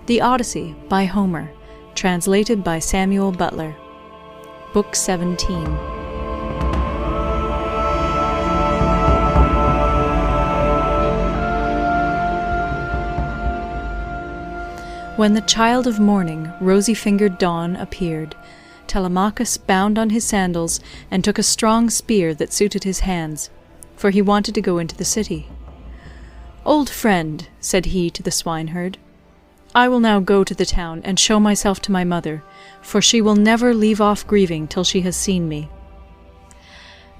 The Odyssey by Homer, translated by Samuel Butler. Book 17. When the child of morning, rosy-fingered dawn, appeared, Telemachus bound on his sandals and took a strong spear that suited his hands, for he wanted to go into the city. "Old friend," said he to the swineherd, "I will now go to the town and show myself to my mother, for she will never leave off grieving till she has seen me.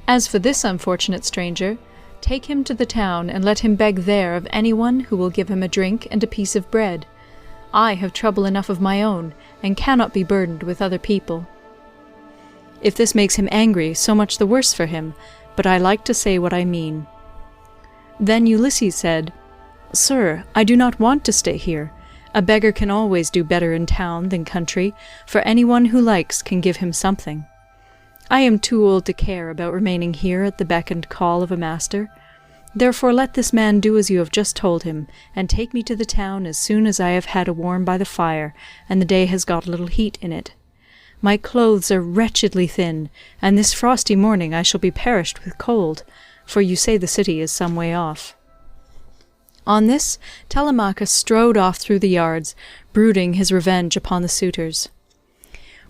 As for this unfortunate stranger, take him to the town and let him beg there of anyone who will give him a drink and a piece of bread. I have trouble enough of my own, and cannot be burdened with other people. If this makes him angry, so much the worse for him, but I like to say what I mean." Then Ulysses said, "Sir, I do not want to stay here. A beggar can always do better in town than country, for anyone who likes can give him something. I am too old to care about remaining here at the beck and call of a master. Therefore let this man do as you have just told him, and take me to the town as soon as I have had a warm by the fire, and the day has got a little heat in it. My clothes are wretchedly thin, and this frosty morning I shall be perished with cold, for you say the city is some way off." On this, Telemachus strode off through the yards, brooding his revenge upon the suitors.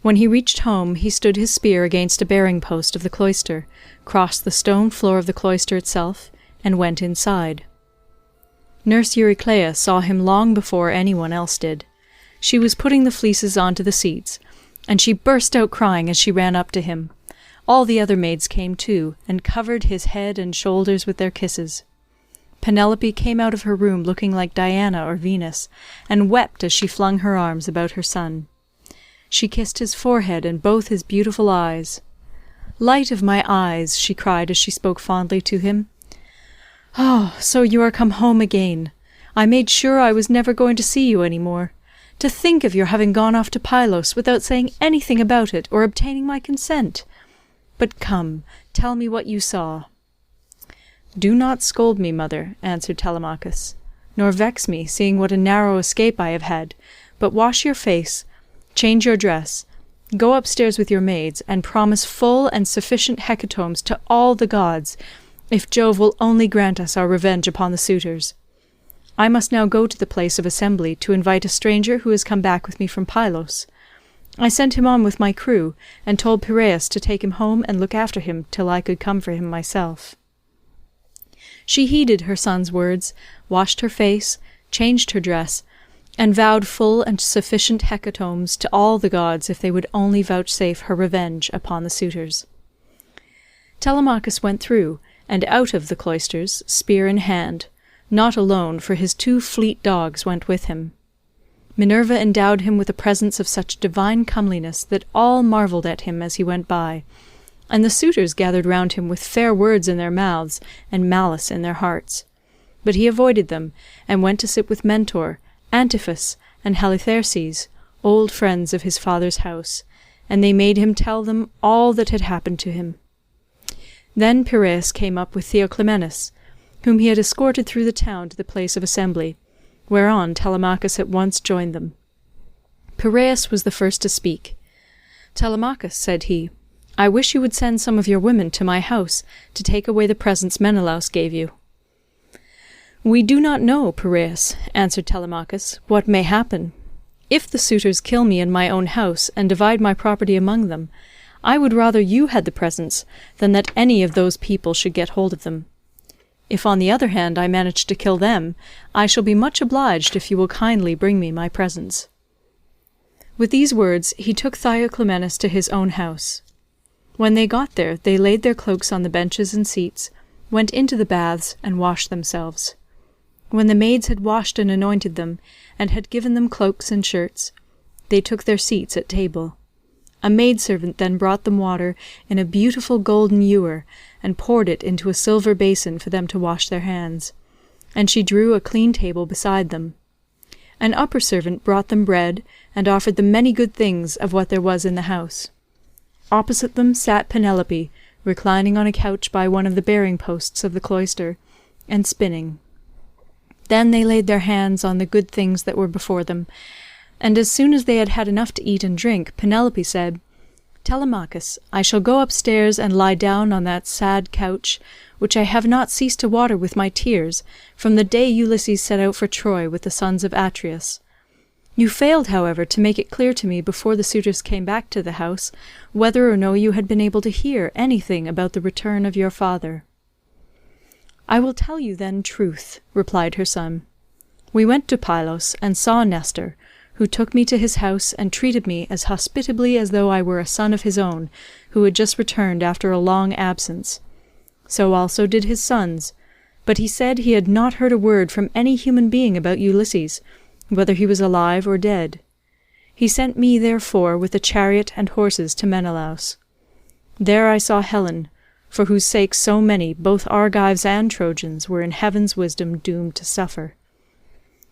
When he reached home, he stood his spear against a bearing-post of the cloister, crossed the stone floor of the cloister itself, and went inside. Nurse Eurycleia saw him long before anyone else did. She was putting the fleeces onto the seats, and she burst out crying as she ran up to him. All the other maids came too, and covered his head and shoulders with their kisses. Penelope came out of her room looking like Diana or Venus, and wept as she flung her arms about her son. She kissed his forehead and both his beautiful eyes. "Light of my eyes," she cried as she spoke fondly to him. "Oh, so you are come home again. I made sure I was never going to see you any more. To think of your having gone off to Pylos without saying anything about it or obtaining my consent. But come, tell me what you saw." "Do not scold me, mother," answered Telemachus, "nor vex me, seeing what a narrow escape I have had, but wash your face, change your dress, go upstairs with your maids, and promise full and sufficient hecatombs to all the gods, if Jove will only grant us our revenge upon the suitors. I must now go to the place of assembly to invite a stranger who has come back with me from Pylos. I sent him on with my crew, and told Piraeus to take him home and look after him till I could come for him myself." She heeded her son's words, washed her face, changed her dress, and vowed full and sufficient hecatombs to all the gods if they would only vouchsafe her revenge upon the suitors. Telemachus went through, and out of the cloisters, spear in hand, not alone, for his 2 fleet dogs went with him. Minerva endowed him with a presence of such divine comeliness that all marvelled at him as he went by, and the suitors gathered round him with fair words in their mouths and malice in their hearts. But he avoided them, and went to sit with Mentor, Antiphus, and Halitherses, old friends of his father's house, and they made him tell them all that had happened to him. Then Piraeus came up with Theoclymenus, whom he had escorted through the town to the place of assembly, whereon Telemachus at once joined them. Piraeus was the first to speak. "Telemachus," said he, "I wish you would send some of your women to my house to take away the presents Menelaus gave you." "We do not know, Piraeus," answered Telemachus, "what may happen. If the suitors kill me in my own house and divide my property among them, I would rather you had the presents than that any of those people should get hold of them. If on the other hand I manage to kill them, I shall be much obliged if you will kindly bring me my presents." With these words he took Theoclymenus to his own house. When they got there, they laid their cloaks on the benches and seats, went into the baths, and washed themselves. When the maids had washed and anointed them, and had given them cloaks and shirts, they took their seats at table. A maidservant then brought them water in a beautiful golden ewer, and poured it into a silver basin for them to wash their hands, and she drew a clean table beside them. An upper servant brought them bread, and offered them many good things of what there was in the house. Opposite them sat Penelope, reclining on a couch by one of the bearing-posts of the cloister, and spinning. Then they laid their hands on the good things that were before them, And as soon as they had had enough to eat and drink, Penelope said, "Telemachus, I shall go upstairs and lie down on that sad couch, which I have not ceased to water with my tears, from the day Ulysses set out for Troy with the sons of Atreus. You failed, however, to make it clear to me before the suitors came back to the house, whether or no you had been able to hear anything about the return of your father." "I will tell you then truth," replied her son. "We went to Pylos and saw Nestor, who took me to his house and treated me as hospitably as though I were a son of his own, who had just returned after a long absence. So also did his sons, but he said he had not heard a word from any human being about Ulysses, whether he was alive or dead. He sent me, therefore, with a chariot and horses to Menelaus. There I saw Helen, for whose sake so many, both Argives and Trojans, were in heaven's wisdom doomed to suffer.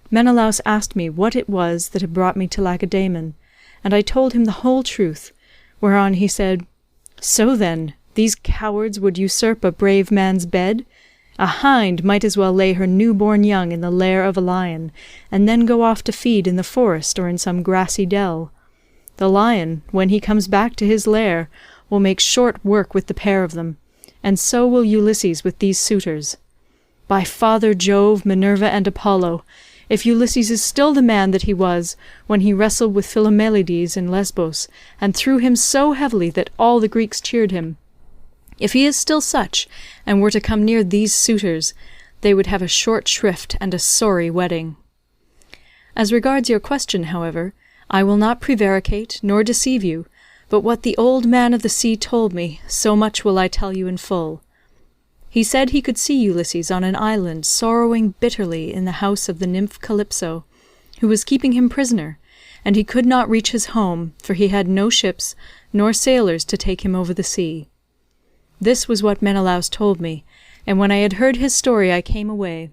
Menelaus asked me what it was that had brought me to Lacedaemon, and I told him the whole truth, whereon he said, 'So then, these cowards would usurp a brave man's bed? A hind might as well lay her new-born young in the lair of a lion, and then go off to feed in the forest or in some grassy dell. The lion, when he comes back to his lair, will make short work with the pair of them, and so will Ulysses with these suitors. By Father Jove, Minerva, and Apollo, if Ulysses is still the man that he was when he wrestled with Philomelides in Lesbos, and threw him so heavily that all the Greeks cheered him, if he is still such, and were to come near these suitors, they would have a short shrift and a sorry wedding. As regards your question, however, I will not prevaricate nor deceive you, but what the old man of the sea told me, so much will I tell you in full. He said he could see Ulysses on an island sorrowing bitterly in the house of the nymph Calypso, who was keeping him prisoner, and he could not reach his home, for he had no ships nor sailors to take him over the sea. This was what Menelaus told me, and when I had heard his story I came away.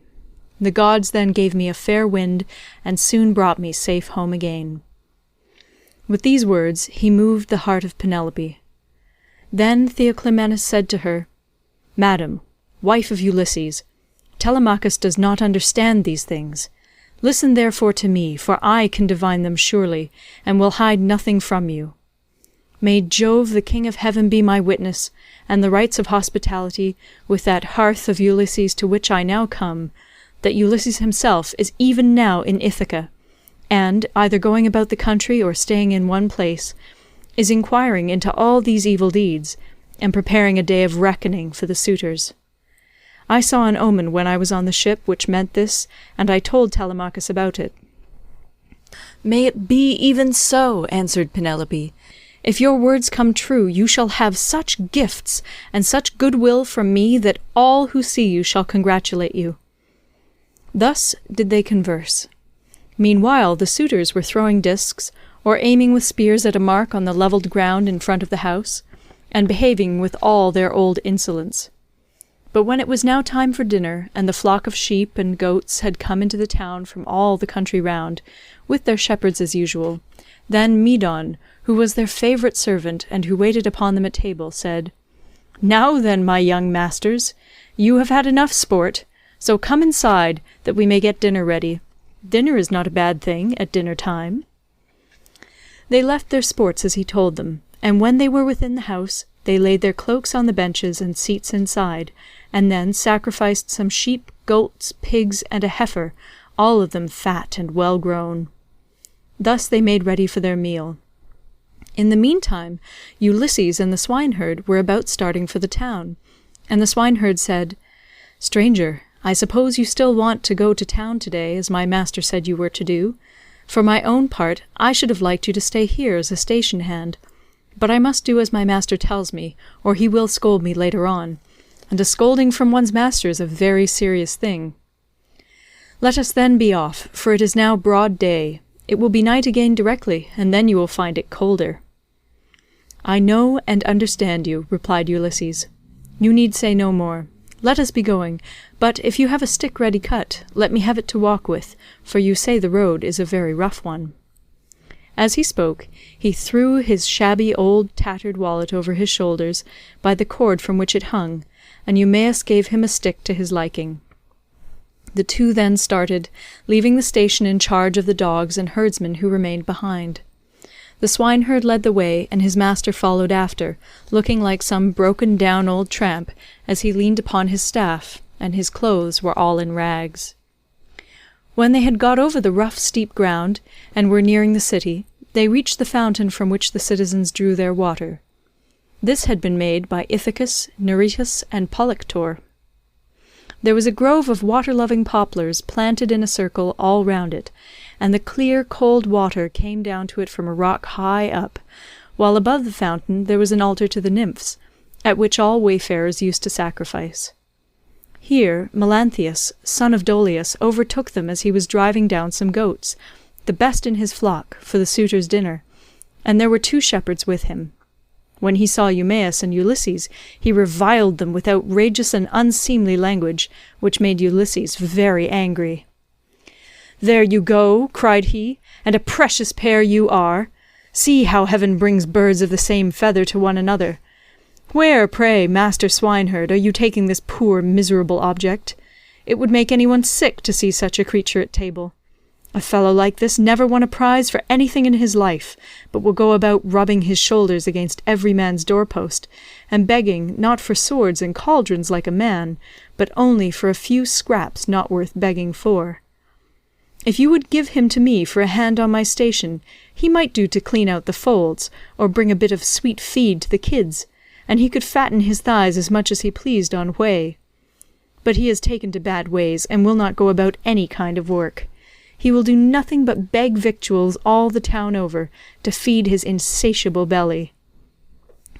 The gods then gave me a fair wind, and soon brought me safe home again." With these words he moved the heart of Penelope. Then Theoclymenus said to her, "Madam, wife of Ulysses, Telemachus does not understand these things. Listen therefore to me, for I can divine them surely, and will hide nothing from you. May Jove the King of Heaven be my witness, and the rites of hospitality, with that hearth of Ulysses to which I now come, that Ulysses himself is even now in Ithaca, and, either going about the country or staying in one place, is inquiring into all these evil deeds, and preparing a day of reckoning for the suitors. I saw an omen when I was on the ship which meant this, and I told Telemachus about it." "May it be even so," answered Penelope. "If your words come true, you shall have such gifts and such goodwill from me that all who see you shall congratulate you." Thus did they converse. Meanwhile the suitors were throwing discs, or aiming with spears at a mark on the levelled ground in front of the house, and behaving with all their old insolence. But when it was now time for dinner, and the flock of sheep and goats had come into the town from all the country round, with their shepherds as usual, then Medon, who was their favourite servant, and who waited upon them at table, said, "Now then, my young masters, you have had enough sport, so come inside, that we may get dinner ready. Dinner is not a bad thing at dinner time." They left their sports as he told them, and when they were within the house, they laid their cloaks on the benches and seats inside, and then sacrificed some sheep, goats, pigs, and a heifer, all of them fat and well grown. Thus they made ready for their meal. In the meantime, Ulysses and the swineherd were about starting for the town, and the swineherd said, "Stranger, I suppose you still want to go to town today, as my master said you were to do. For my own part, I should have liked you to stay here as a station hand, but I must do as my master tells me, or he will scold me later on, and a scolding from one's master is a very serious thing. Let us then be off, for it is now broad day. It will be night again directly, and then you will find it colder." "I know and understand you," replied Ulysses. "You need say no more. Let us be going, but if you have a stick ready cut, let me have it to walk with, for you say the road is a very rough one." As he spoke, he threw his shabby old tattered wallet over his shoulders by the cord from which it hung, and Eumaeus gave him a stick to his liking. The two then started, leaving the station in charge of the dogs and herdsmen who remained behind. The swineherd led the way, and his master followed after, looking like some broken-down old tramp as he leaned upon his staff, and his clothes were all in rags. When they had got over the rough, steep ground, and were nearing the city, they reached the fountain from which the citizens drew their water. This had been made by Ithaca, Narrates, and Polyctor. There was a grove of water-loving poplars planted in a circle all round it, and the clear, cold water came down to it from a rock high up, while above the fountain there was an altar to the nymphs, at which all wayfarers used to sacrifice. Here Melanthius, son of Dolius, overtook them as he was driving down some goats, the best in his flock, for the suitors' dinner, and there were 2 shepherds with him. When he saw Eumaeus and Ulysses, he reviled them with outrageous and unseemly language, which made Ulysses very angry. "There you go," cried he, "and a precious pair you are. See how heaven brings birds of the same feather to one another. Where, pray, master swineherd, are you taking this poor miserable object? It would make anyone sick to see such a creature at table. A fellow like this never won a prize for anything in his life, but will go about rubbing his shoulders against every man's doorpost, and begging, not for swords and cauldrons like a man, but only for a few scraps not worth begging for. If you would give him to me for a hand on my station, he might do to clean out the folds, or bring a bit of sweet feed to the kids, and he could fatten his thighs as much as he pleased on whey. But he has taken to bad ways, and will not go about any kind of work. He will do nothing but beg victuals all the town over, to feed his insatiable belly.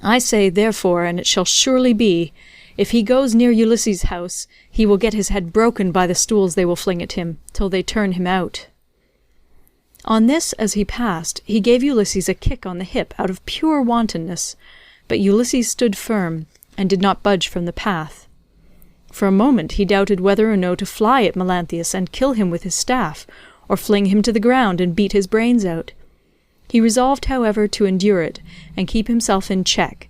I say, therefore, and it shall surely be, if he goes near Ulysses' house, he will get his head broken by the stools they will fling at him, till they turn him out." On this, as he passed, he gave Ulysses a kick on the hip out of pure wantonness, but Ulysses stood firm, and did not budge from the path. For a moment he doubted whether or no to fly at Melanthius and kill him with his staff, or fling him to the ground and beat his brains out. He resolved, however, to endure it, and keep himself in check,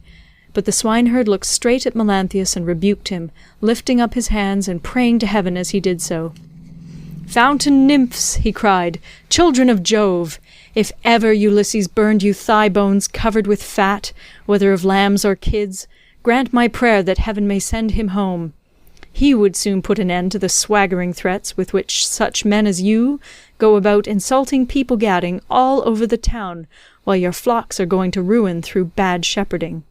but the swineherd looked straight at Melanthius and rebuked him, lifting up his hands and praying to heaven as he did so. "Fountain nymphs," he cried, "children of Jove, if ever Ulysses burned you thigh bones covered with fat, whether of lambs or kids, grant my prayer that heaven may send him home. He would soon put an end to the swaggering threats with which such men as you go about insulting people gadding all over the town, while your flocks are going to ruin through bad shepherding."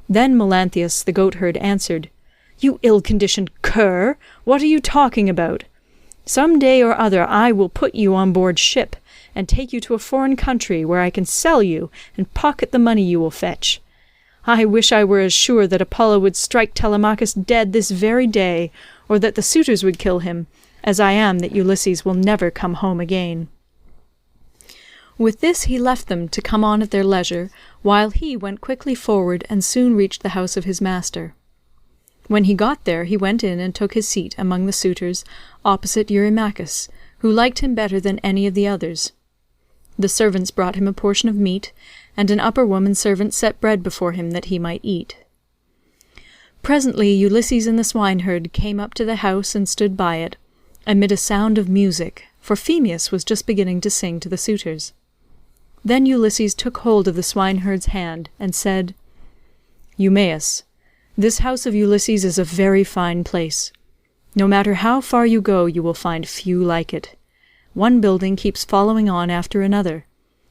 Then Melanthius the goatherd answered, "You ill-conditioned cur, what are you talking about? Some day or other I will put you on board ship, and take you to a foreign country where I can sell you and pocket the money you will fetch. I wish I were as sure that Apollo would strike Telemachus dead this very day, or that the suitors would kill him, as I am that Ulysses will never come home again." With this he left them to come on at their leisure, while he went quickly forward and soon reached the house of his master. When he got there he went in and took his seat among the suitors, opposite Eurymachus, who liked him better than any of the others. The servants brought him a portion of meat, and an upper woman servant set bread before him that he might eat. Presently Ulysses and the swineherd came up to the house and stood by it, amid a sound of music, for Phemius was just beginning to sing to the suitors. Then Ulysses took hold of the swineherd's hand, and said, "Eumaeus, this house of Ulysses is a very fine place. No matter how far you go, you will find few like it. One building keeps following on after another.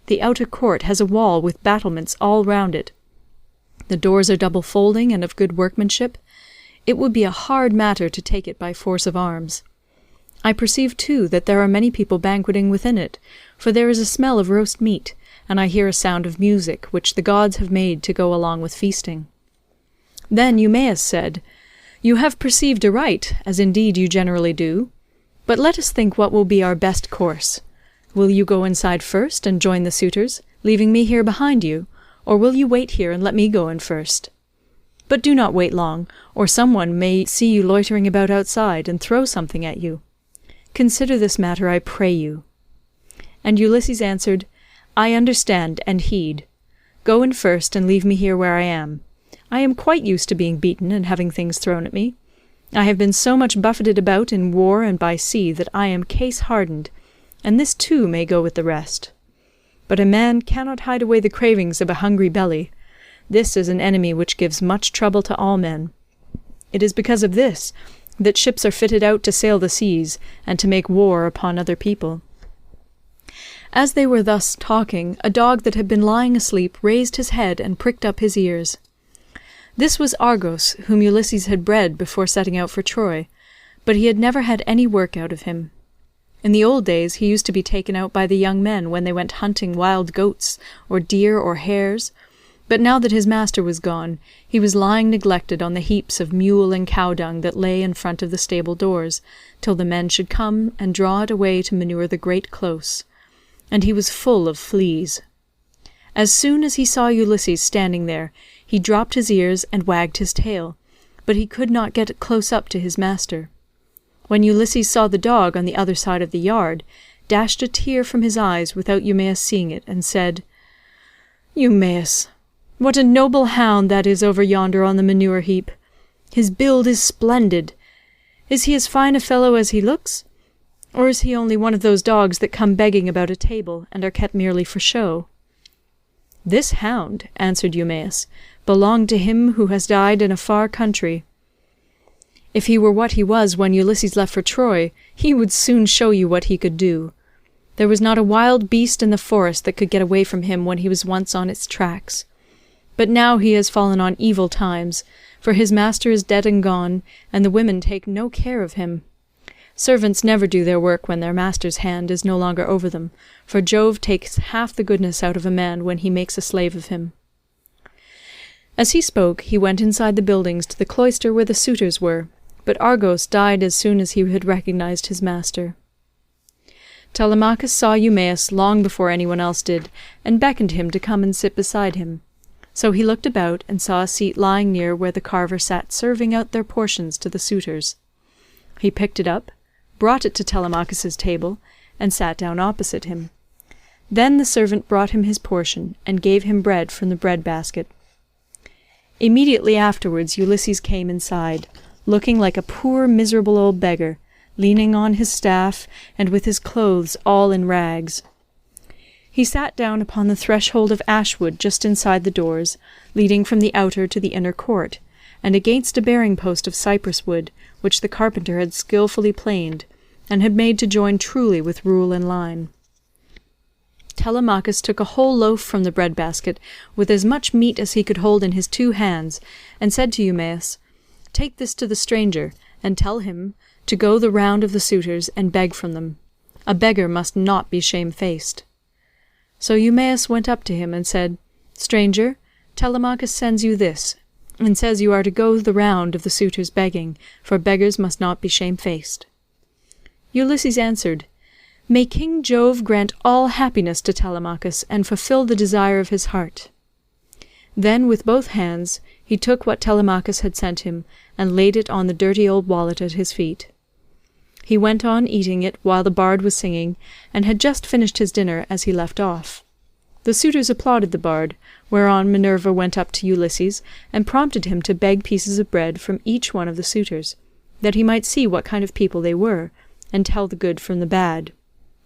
The outer court has a wall with battlements all round it. The doors are double folding and of good workmanship. It would be a hard matter to take it by force of arms. I perceive, too, that there are many people banqueting within it, for there is a smell of roast meat, and I hear a sound of music, which the gods have made to go along with feasting." Then Eumaeus said, "You have perceived aright, as indeed you generally do. But let us think what will be our best course. Will you go inside first and join the suitors, leaving me here behind you, or will you wait here and let me go in first? But do not wait long, or someone may see you loitering about outside and throw something at you. Consider this matter, I pray you." And Ulysses answered, "I understand and heed. Go in first and leave me here where I am. I am quite used to being beaten and having things thrown at me. I have been so much buffeted about in war and by sea that I am case-hardened, and this too may go with the rest. But a man cannot hide away the cravings of a hungry belly. This is an enemy which gives much trouble to all men. It is because of this that ships are fitted out to sail the seas, and to make war upon other people." As they were thus talking, a dog that had been lying asleep raised his head and pricked up his ears. This was Argos, whom Ulysses had bred before setting out for Troy, but he had never had any work out of him. In the old days he used to be taken out by the young men when they went hunting wild goats, or deer, or hares, but now that his master was gone, he was lying neglected on the heaps of mule and cow dung that lay in front of the stable doors, till the men should come and draw it away to manure the great close, and he was full of fleas. As soon as he saw Ulysses standing there, he dropped his ears and wagged his tail, but he could not get close up to his master. When Ulysses saw the dog on the other side of the yard, dashed a tear from his eyes without Eumaeus seeing it, and said, "Eumaeus, what a noble hound that is over yonder on the manure heap! His build is splendid. Is he as fine a fellow as he looks? Or is he only one of those dogs that come begging about a table, and are kept merely for show?" "This hound," answered Eumaeus, "belonged to him who has died in a far country. If he were what he was when Ulysses left for Troy, he would soon show you what he could do. There was not a wild beast in the forest that could get away from him when he was once on its tracks. But now he has fallen on evil times, for his master is dead and gone, and the women take no care of him. Servants never do their work when their master's hand is no longer over them, for Jove takes half the goodness out of a man when he makes a slave of him." As he spoke, he went inside the buildings to the cloister where the suitors were, but Argos died as soon as he had recognized his master. Telemachus saw Eumaeus long before anyone else did, and beckoned him to come and sit beside him. So he looked about and saw a seat lying near where the carver sat serving out their portions to the suitors. He picked it up, brought it to Telemachus's table, and sat down opposite him. Then the servant brought him his portion, and gave him bread from the bread-basket. Immediately afterwards Ulysses came inside, looking like a poor miserable old beggar, leaning on his staff, and with his clothes all in rags. He sat down upon the threshold of ashwood just inside the doors, leading from the outer to the inner court, and against a bearing-post of cypress wood, which the carpenter had skilfully planed, and had made to join truly with rule and line. Telemachus took a whole loaf from the bread-basket, with as much meat as he could hold in his 2 hands, and said to Eumaeus, "Take this to the stranger, and tell him to go the round of the suitors and beg from them. A beggar must not be shamefaced." So Eumaeus went up to him and said, "Stranger, Telemachus sends you this, and says you are to go the round of the suitors begging, for beggars must not be shamefaced." Ulysses answered, "May King Jove grant all happiness to Telemachus, and fulfill the desire of his heart." Then with both hands he took what Telemachus had sent him, and laid it on the dirty old wallet at his feet. He went on eating it while the bard was singing, and had just finished his dinner as he left off. The suitors applauded the bard, whereon Minerva went up to Ulysses, and prompted him to beg pieces of bread from each one of the suitors, that he might see what kind of people they were, and tell the good from the bad.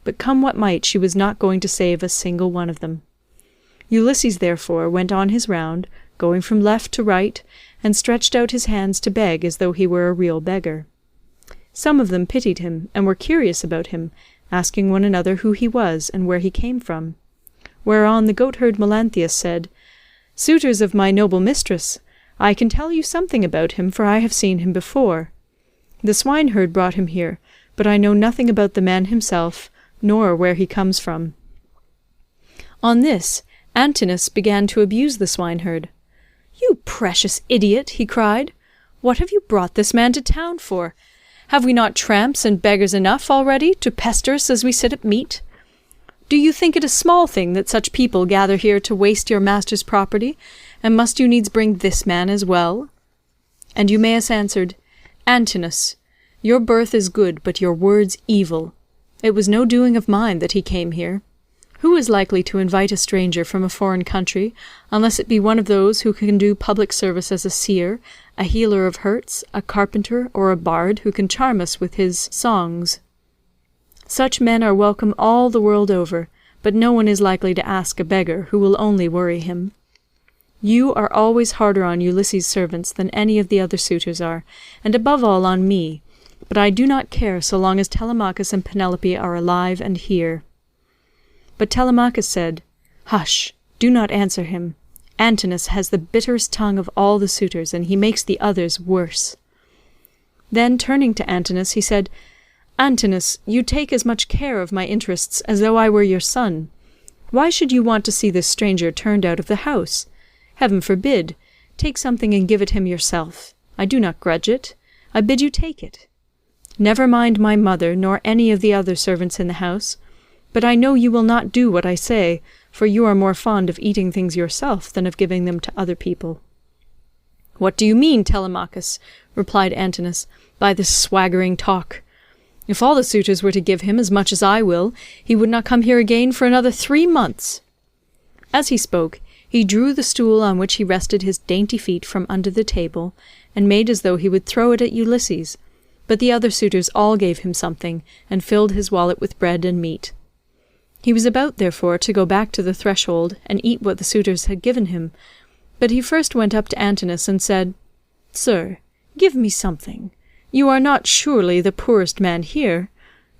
But come what might, she was not going to save a single one of them. Ulysses therefore went on his round, going from left to right, and stretched out his hands to beg as though he were a real beggar. Some of them pitied him, and were curious about him, asking one another who he was and where he came from. Whereon the goatherd Melanthius said, "Suitors of my noble mistress, I can tell you something about him, for I have seen him before. The swineherd brought him here, but I know nothing about the man himself, nor where he comes from." On this, Antinous began to abuse the swineherd. "You precious idiot," he cried, "what have you brought this man to town for? Have we not tramps and beggars enough already to pester us as we sit at meat? Do you think it a small thing that such people gather here to waste your master's property, and must you needs bring this man as well?" And Eumaeus answered, "Antinous, your birth is good, but your words evil. It was no doing of mine that he came here. Who is likely to invite a stranger from a foreign country, unless it be one of those who can do public service as a seer, a healer of hurts, a carpenter, or a bard who can charm us with his songs? Such men are welcome all the world over, but no one is likely to ask a beggar who will only worry him. You are always harder on Ulysses' servants than any of the other suitors are, and above all on me, but I do not care so long as Telemachus and Penelope are alive and here." But Telemachus said, "Hush, do not answer him. Antinous has the bitterest tongue of all the suitors, and he makes the others worse." Then turning to Antinous, he said, "Antinous, you take as much care of my interests as though I were your son. Why should you want to see this stranger turned out of the house? Heaven forbid. Take something and give it him yourself. I do not grudge it. I bid you take it. Never mind my mother, nor any of the other servants in the house. But I know you will not do what I say, for you are more fond of eating things yourself than of giving them to other people." "What do you mean, Telemachus?" replied Antinous, "by this swaggering talk? If all the suitors were to give him as much as I will, he would not come here again for another 3 months." As he spoke, he drew the stool on which he rested his dainty feet from under the table, and made as though he would throw it at Ulysses, but the other suitors all gave him something, and filled his wallet with bread and meat. He was about, therefore, to go back to the threshold and eat what the suitors had given him, but he first went up to Antinous and said, "Sir, give me something. You are not surely the poorest man here.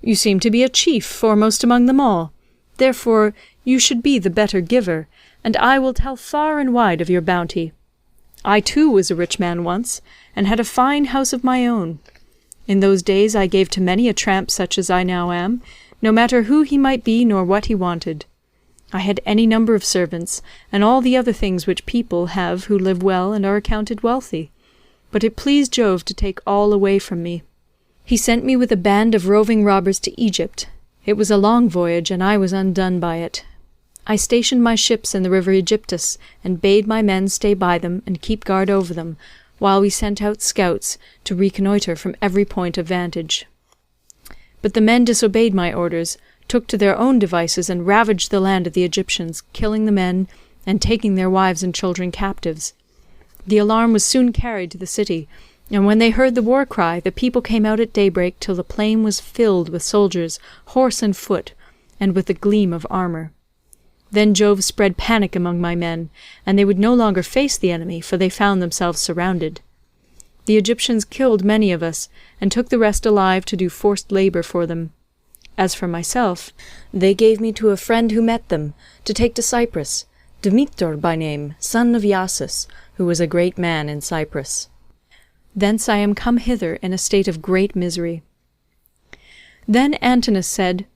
You seem to be a chief, foremost among them all. Therefore you should be the better giver, and I will tell far and wide of your bounty. I too was a rich man once, and had a fine house of my own. In those days I gave to many a tramp such as I now am, no matter who he might be nor what he wanted. I had any number of servants, and all the other things which people have who live well and are accounted wealthy. But it pleased Jove to take all away from me. He sent me with a band of roving robbers to Egypt. It was a long voyage, and I was undone by it. I stationed my ships in the river Aegyptus, and bade my men stay by them and keep guard over them, while we sent out scouts to reconnoitre from every point of vantage. But the men disobeyed my orders, took to their own devices, and ravaged the land of the Egyptians, killing the men, and taking their wives and children captives. The alarm was soon carried to the city, and when they heard the war cry, the people came out at daybreak till the plain was filled with soldiers, horse and foot, and with the gleam of armour. Then Jove spread panic among my men, and they would no longer face the enemy, for they found themselves surrounded. The Egyptians killed many of us, and took the rest alive to do forced labour for them. As for myself, they gave me to a friend who met them, to take to Cyprus, Demeter by name, son of Iasus, who was a great man in Cyprus. Thence I am come hither in a state of great misery." Then Antinous said,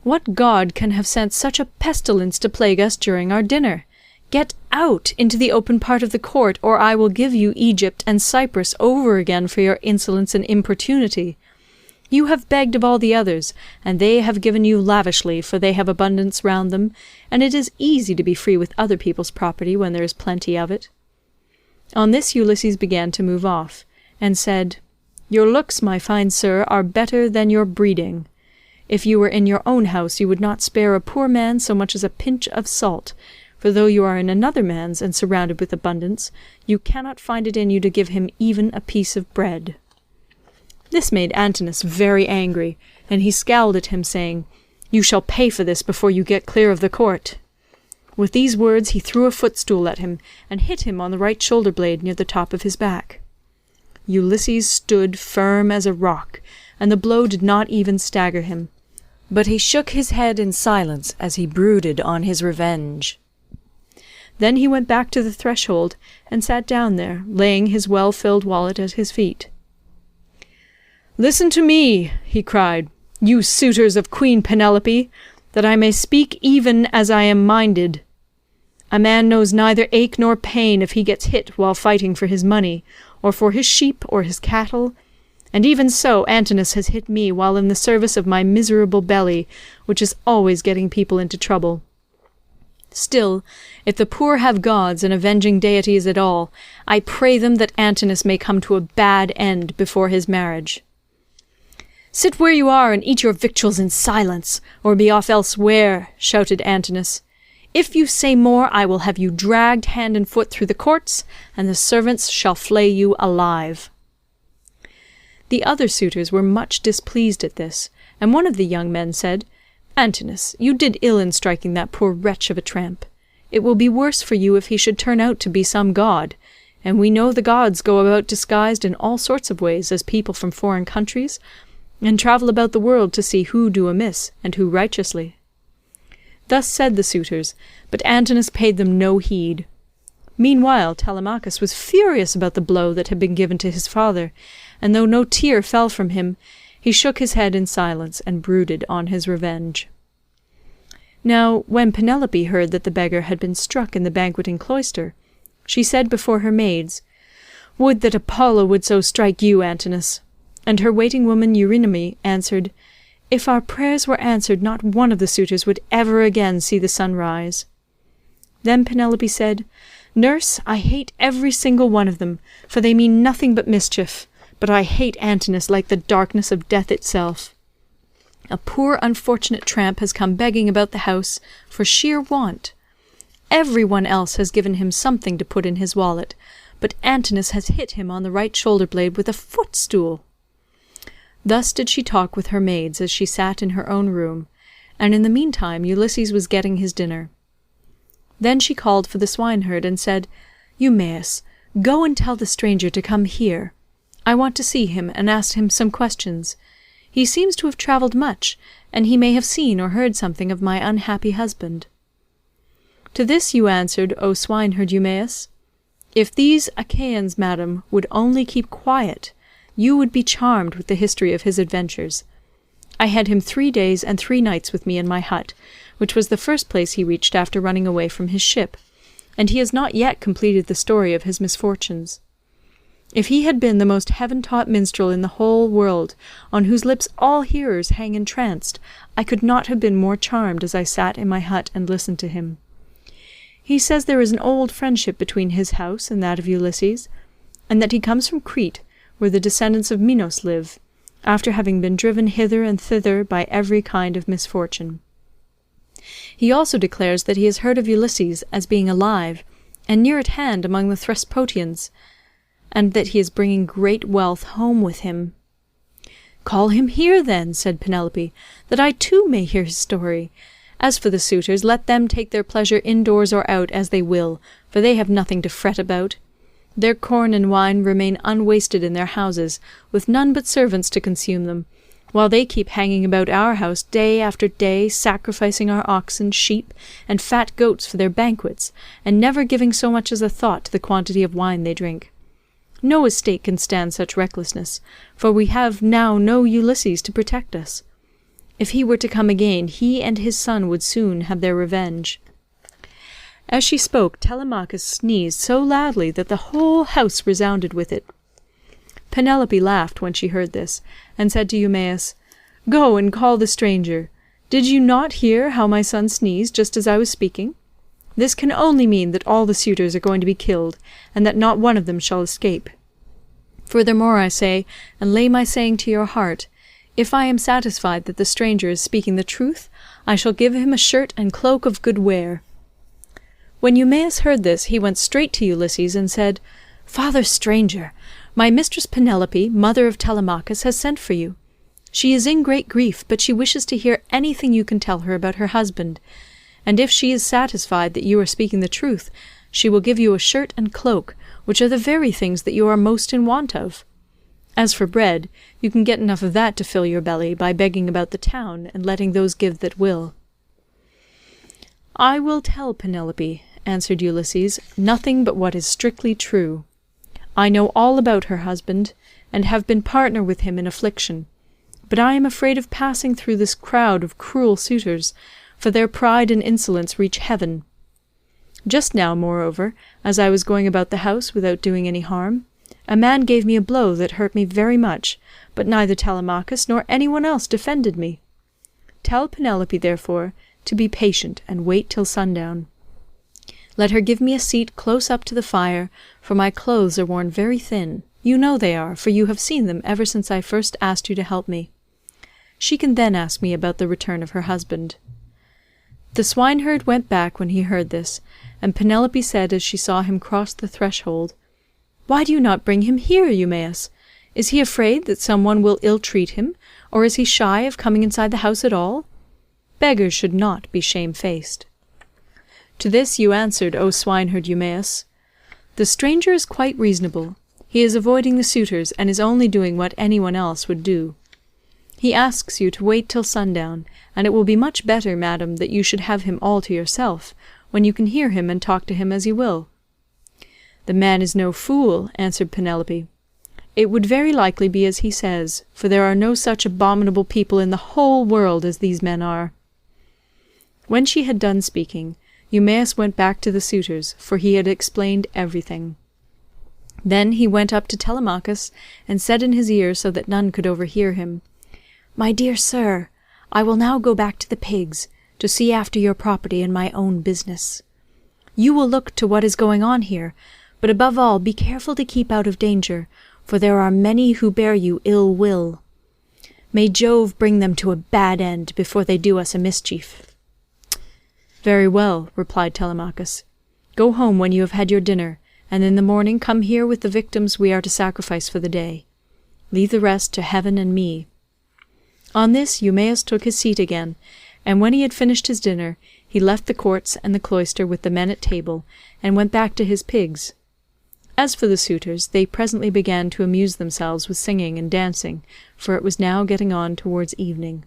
"What god can have sent such a pestilence to plague us during our dinner? Get out into the open part of the court, or I will give you Egypt and Cyprus over again for your insolence and importunity. You have begged of all the others, and they have given you lavishly, for they have abundance round them, and it is easy to be free with other people's property when there is plenty of it." On this Ulysses began to move off, and said, "Your looks, my fine sir, are better than your breeding. If you were in your own house you would not spare a poor man so much as a pinch of salt, for though you are in another man's and surrounded with abundance, you cannot find it in you to give him even a piece of bread." This made Antinous very angry, and he scowled at him, saying, "You shall pay for this before you get clear of the court." With these words he threw a footstool at him, and hit him on the right shoulder blade near the top of his back. Ulysses stood firm as a rock, and the blow did not even stagger him, but he shook his head in silence as he brooded on his revenge. Then he went back to the threshold, and sat down there, laying his well-filled wallet at his feet. "Listen to me," he cried, "you suitors of Queen Penelope, that I may speak even as I am minded. A man knows neither ache nor pain if he gets hit while fighting for his money, or for his sheep or his cattle, and even so Antinous has hit me while in the service of my miserable belly, which is always getting people into trouble. Still, if the poor have gods and avenging deities at all, I pray them that Antinous may come to a bad end before his marriage." "Sit where you are and eat your victuals in silence, or be off elsewhere," shouted Antinous. "If you say more, I will have you dragged hand and foot through the courts, and the servants shall flay you alive." The other suitors were much displeased at this, and one of the young men said, "Antinous, you did ill in striking that poor wretch of a tramp. It will be worse for you if he should turn out to be some god, and we know the gods go about disguised in all sorts of ways as people from foreign countries, and travel about the world to see who do amiss and who righteously." Thus said the suitors, but Antinous paid them no heed. Meanwhile Telemachus was furious about the blow that had been given to his father, and though no tear fell from him, he shook his head in silence and brooded on his revenge. Now when Penelope heard that the beggar had been struck in the banqueting cloister, she said before her maids, "Would that Apollo would so strike you, Antinous." And her waiting woman Eurynome answered, "If our prayers were answered, not one of the suitors would ever again see the sun rise." Then Penelope said, "Nurse, I hate every single one of them, for they mean nothing but mischief, but I hate Antinous like the darkness of death itself. A poor unfortunate tramp has come begging about the house for sheer want. Every one else has given him something to put in his wallet, but Antinous has hit him on the right shoulder-blade with a footstool." Thus did she talk with her maids as she sat in her own room, and in the meantime Ulysses was getting his dinner. Then she called for the swineherd and said, "Eumaeus, go and tell the stranger to come here. I want to see him and ask him some questions. He seems to have travelled much, and he may have seen or heard something of my unhappy husband." To this you answered, O swineherd Eumaeus, "If these Achaeans, madam, would only keep quiet, you would be charmed with the history of his adventures. I had him 3 days and 3 nights with me in my hut, which was the first place he reached after running away from his ship, and he has not yet completed the story of his misfortunes. If he had been the most heaven-taught minstrel in the whole world, on whose lips all hearers hang entranced, I could not have been more charmed as I sat in my hut and listened to him. He says there is an old friendship between his house and that of Ulysses, and that he comes from Crete, where the descendants of Minos live, after having been driven hither and thither by every kind of misfortune. He also declares that he has heard of Ulysses as being alive, and near at hand among the Thesprotians, and that he is bringing great wealth home with him." "Call him here, then," said Penelope, "that I too may hear his story. As for the suitors, let them take their pleasure indoors or out as they will, for they have nothing to fret about. Their corn and wine remain unwasted in their houses, with none but servants to consume them, while they keep hanging about our house day after day, sacrificing our oxen, sheep, and fat goats for their banquets, and never giving so much as a thought to the quantity of wine they drink. No estate can stand such recklessness, for we have now no Ulysses to protect us. If he were to come again, he and his son would soon have their revenge." As she spoke, Telemachus sneezed so loudly that the whole house resounded with it. Penelope laughed when she heard this, and said to Eumaeus, "Go and call the stranger. Did you not hear how my son sneezed just as I was speaking? This can only mean that all the suitors are going to be killed, and that not one of them shall escape. Furthermore I say, and lay my saying to your heart, if I am satisfied that the stranger is speaking the truth, I shall give him a shirt and cloak of good wear." When Eumaeus heard this, he went straight to Ulysses and said, "Father stranger, my mistress Penelope, mother of Telemachus, has sent for you. She is in great grief, but she wishes to hear anything you can tell her about her husband, and if she is satisfied that you are speaking the truth, she will give you a shirt and cloak, which are the very things that you are most in want of. As for bread, you can get enough of that to fill your belly by begging about the town and letting those give that will." "I will tell Penelope," answered Ulysses, "nothing but what is strictly true. I know all about her husband, and have been partner with him in affliction, but I am afraid of passing through this crowd of cruel suitors, for their pride and insolence reach heaven. Just now, moreover, as I was going about the house without doing any harm, a man gave me a blow that hurt me very much, but neither Telemachus nor anyone else defended me. Tell Penelope, therefore, to be patient and wait till sundown. Let her give me a seat close up to the fire, for my clothes are worn very thin. You know they are, for you have seen them ever since I first asked you to help me. She can then ask me about the return of her husband." The swineherd went back when he heard this, and Penelope said as she saw him cross the threshold, "Why do you not bring him here, Eumaeus? Is he afraid that some one will ill-treat him, or is he shy of coming inside the house at all? Beggars should not be shamefaced." To this you answered, O swineherd Eumaeus, "The stranger is quite reasonable. He is avoiding the suitors, and is only doing what anyone else would do. He asks you to wait till sundown, and it will be much better, madam, that you should have him all to yourself, when you can hear him and talk to him as you will." "The man is no fool," answered Penelope. "It would very likely be as he says, for there are no such abominable people in the whole world as these men are." When she had done speaking, Eumaeus went back to the suitors, for he had explained everything. Then he went up to Telemachus, and said in his ear so that none could overhear him, "My dear sir, I will now go back to the pigs, to see after your property and my own business. You will look to what is going on here, but above all be careful to keep out of danger, for there are many who bear you ill will. May Jove bring them to a bad end before they do us a mischief." "Very well," replied Telemachus. "Go home when you have had your dinner, and in the morning come here with the victims we are to sacrifice for the day. Leave the rest to heaven and me." On this Eumaeus took his seat again, and when he had finished his dinner, he left the courts and the cloister with the men at table, and went back to his pigs. As for the suitors, they presently began to amuse themselves with singing and dancing, for it was now getting on towards evening.